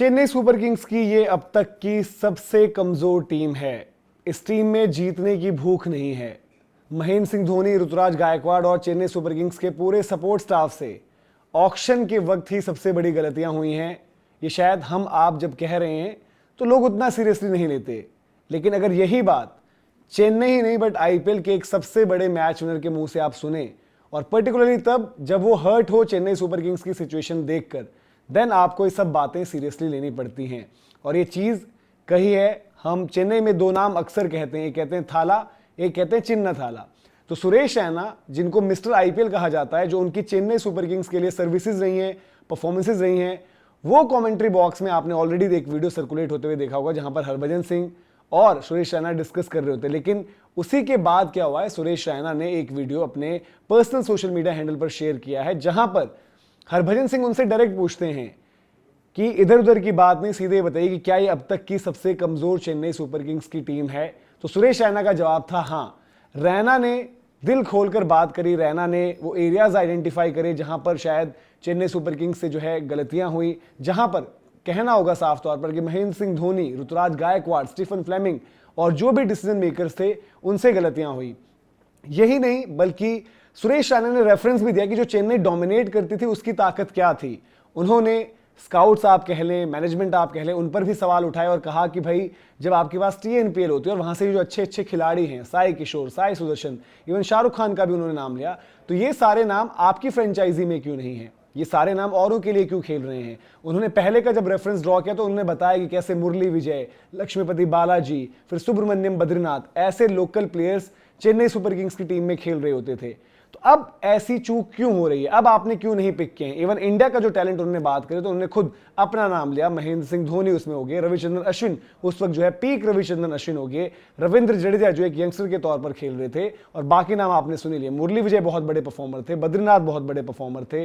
Chennai super Kings की ये अब तक की सबसे कमजोर टीम है। इस टीम में जीतने की भूख नहीं है। महेंद्र सिंह धोनी, ऋतुराज गायकवाड़ और चेन्नई सुपर किंग्स के पूरे सपोर्ट स्टाफ से ऑक्शन के वक्त ही सबसे बड़ी गलतियां हुई हैं। ये शायद हम आप जब कह रहे हैं तो लोग उतना सीरियसली नहीं लेते, लेकिन अगर यही बात चेन्नई ही नहीं बट आईपीएल के एक सबसे बड़े मैच विनर के मुंह से आप सुने, और पर्टिकुलरली तब जब वो हर्ट हो चेन्नई सुपर किंग्स की सिचुएशन देखकर, देन आपको ये सब बातें सीरियसली लेनी पड़ती हैं। और ये चीज़ कही है, हम चेन्नई में दो नाम अक्सर कहते हैं, एक कहते हैं थाला, एक कहते हैं चिन्ना थाला। तो सुरेश रैना, जिनको मिस्टर आईपीएल कहा जाता है, जो उनकी चेन्नई सुपर किंग्स के लिए सर्विसेज रही हैं, परफॉर्मेंसेज रही हैं, वो कमेंट्री बॉक्स में आपने ऑलरेडी एक वीडियो सर्कुलेट होते हुए देखा होगा जहां पर हरभजन सिंह और सुरेश रैना डिस्कस कर रहे होते। लेकिन उसी के बाद क्या हुआ है, सुरेश रैना ने एक वीडियो अपने पर्सनल सोशल मीडिया हैंडल पर शेयर किया है जहां पर हरभजन सिंह उनसे डायरेक्ट पूछते हैं कि इधर उधर की बात नहीं, सीधे बताइए कि क्या ये अब तक की सबसे कमजोर चेन्नई सुपर किंग्स की टीम है। तो सुरेश रैना का जवाब था हाँ। रैना ने दिल खोलकर बात करी, रैना ने वो एरियाज आइडेंटिफाई करे जहां पर शायद चेन्नई सुपर किंग्स से जो है गलतियां हुई, जहां पर कहना होगा साफ तौर पर कि महेंद्र सिंह धोनी, ऋतुराज गायकवाड़, स्टीफन फ्लेमिंग और जो भी डिसीजन मेकर्स थे उनसे गलतियां हुई। यही नहीं बल्कि सुरेश रैना ने रेफरेंस भी दिया कि जो चेन्नई डोमिनेट करती थी उसकी ताकत क्या थी। उन्होंने स्काउट्स आप कह लें, मैनेजमेंट आप कह लें, उन पर भी सवाल उठाए और कहा कि भाई जब आपके पास टीएनपीएल होती है और वहां से जो अच्छे अच्छे खिलाड़ी हैं, साई किशोर, साई सुदर्शन, इवन शाहरुख खान का भी उन्होंने नाम लिया, तो ये सारे नाम आपकी फ्रेंचाइजी में क्यों नहीं है, ये सारे नाम औरों के लिए क्यों खेल रहे हैं। उन्होंने पहले का जब रेफरेंस ड्रॉ किया तो उन्होंने बताया कि कैसे मुरली विजय, लक्ष्मीपति बालाजी, फिर सुब्रमण्यम बद्रीनाथ, ऐसे local players Chennai super Kings की टीम में खेल रहे होते थे। तो अब ऐसी चूक क्यों हो रही है, अब आपने क्यों नहीं पिक किए हैं। इवन इंडिया का जो टैलेंट उन्होंने बात करी तो उन्होंने खुद अपना नाम लिया, महेंद्र सिंह धोनी उसमें हो गए, रविचंद्रन अश्विन उस वक्त जो है पीक रविचंद्रन अश्विन हो गए, रविंद्र जडेजा जो एक यंगस्टर के तौर पर खेल रहे थे, और बाकी नाम आपने सुन लिए। मुरली विजय बहुत बड़े परफॉर्मर थे, बद्रीनाथ बहुत बड़े परफॉर्मर थे,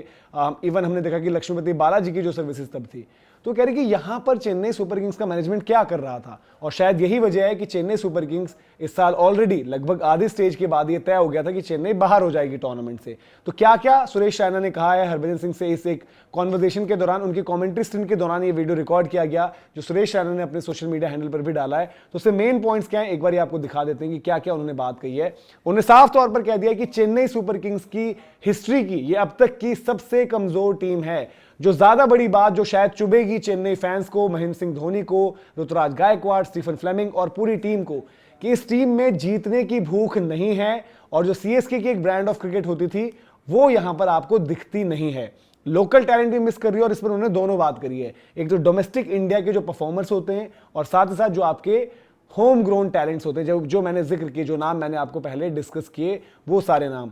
इवन हमने देखा कि लक्ष्मीपति बालाजी की जो सर्विसेज तब थी। तो कह रहे कि यहां पर चेन्नई सुपर किंग्स का मैनेजमेंट क्या कर रहा था, और शायद यही वजह है कि चेन्नई सुपर किंग्स इस साल ऑलरेडी लगभग आधे स्टेज के बाद ये तय हो गया था कि चेन्नई बाहर हो जाएगी टूर्नामेंट से। तो क्या क्या सुरेश रैना ने कहा है हरभजन सिंह से, इस एक कॉन्वर्सेशन के दौरान, उनकी कमेंट्री स्टिंट के दौरान ये वीडियो रिकॉर्ड किया गया जो सुरेश रैना ने अपने सोशल मीडिया हैंडल पर भी डाला है। तो उससे मेन पॉइंट्स क्या है एक बार आपको दिखा देते हैं कि क्या क्या उन्होंने बात कही है। उन्होंने साफ तौर पर कह दिया कि चेन्नई सुपर किंग्स की हिस्ट्री की ये अब तक की सबसे कमजोर टीम है। जो ज्यादा बड़ी बात जो शायद चुभेगी चेन्नई फैंस को, महेंद्र सिंह धोनी को, ऋतुराज गायकवाड़, स्टीफन फ्लेमिंग और पूरी टीम को, कि इस टीम में जीतने की भूख नहीं है, और जो सीएसके की एक ब्रांड ऑफ क्रिकेट होती थी वो यहां पर आपको दिखती नहीं है। लोकल टैलेंट भी मिस कर रही है, और इस पर उन्होंने दोनों बात करी है, एक तो डोमेस्टिक इंडिया के जो परफॉर्मर्स होते हैं और साथ ही साथ जो आपके होम ग्रोन टैलेंट्स होते हैं, जो मैंने जिक्र किए, जो नाम मैंने आपको पहले डिस्कस किए, वो सारे नाम।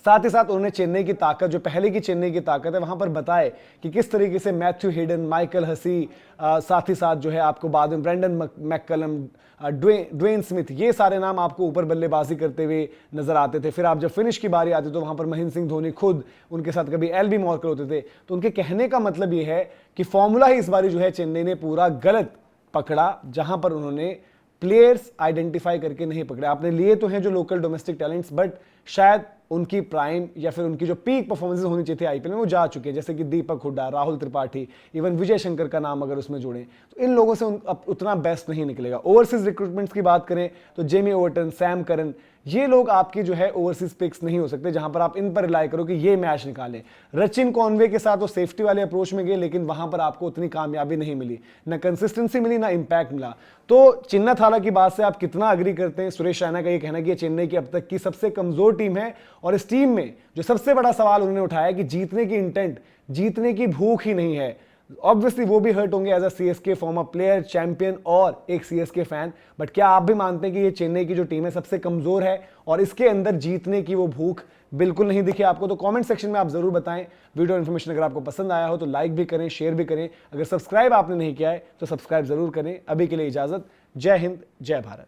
साथ ही साथ उन्होंने चेन्नई की ताकत, जो पहले की चेन्नई की ताकत है, वहां पर बताए कि किस तरीके से मैथ्यू हेडन, माइकल हसी, साथ ही साथ जो है आपको बाद में ब्रेंडन मैककलम, ड्वेन स्मिथ, ये सारे नाम आपको ऊपर बल्लेबाजी करते हुए नजर आते थे। फिर आप जब फिनिश की बारी आती तो वहां पर महेंद्र सिंह धोनी खुद, उनके साथ कभी एलबी मॉर्कर होते थे। तो उनके कहने का मतलब ये है कि फॉर्मूला ही इस बारी जो है चेन्नई ने पूरा गलत पकड़ा, जहां पर उन्होंने प्लेयर्स आइडेंटिफाई करके नहीं पकड़े। आपने लिए तो हैं जो लोकल डोमेस्टिक टैलेंट्स, बट शायद उनकी प्राइम या फिर उनकी जो पीक परफॉर्मेंसेस होनी चाहिए थी आईपीएल में वो जा चुके हैं, जैसे कि दीपक हुड्डा, राहुल त्रिपाठी, इवन विजय शंकर का नाम अगर उसमें जोड़ें तो इन लोगों से उतना बेस्ट नहीं निकलेगा। ओवरसीज रिक्रूटमेंट्स की बात करें तो जेमी ओवर्टन, सैम करन, ये लोग आपके जो है ओवरसीज पिक्स नहीं हो सकते जहां पर आप इन पर रिलाई करो कि ये मैच निकालें। रचिन कॉनवे के साथ वो सेफ्टी वाले अप्रोच में गए, लेकिन वहां पर आपको उतनी कामयाबी नहीं मिली, ना कंसिस्टेंसी मिली, ना इंपैक्ट मिला। तो चिन्ना थाला की बात से आप कितना अग्री करते हैं? सुरेश रैना का ये कहना कि चेन्नई की अब तक की सबसे कमजोर टीम है, और इस टीम में जो सबसे बड़ा सवाल उन्होंने उठाया कि जीतने की इंटेंट, जीतने की भूख ही नहीं है। ऑब्वियसली वो भी हर्ट होंगे as a CSK former player, champion और एक सीएसके फैन, बट क्या आप भी मानते हैं कि ये चेन्नई की जो टीम है सबसे कमजोर है और इसके अंदर जीतने की वो भूख बिल्कुल नहीं दिखी आपको? तो कमेंट सेक्शन में आप जरूर बताएं। वीडियो इन्फॉर्मेशन अगर आपको पसंद आया हो तो लाइक भी करें, शेयर भी करें। अगर सब्सक्राइब आपने नहीं किया है तो सब्सक्राइब जरूर करें। अभी के लिए इजाजत। जय हिंद, जय भारत।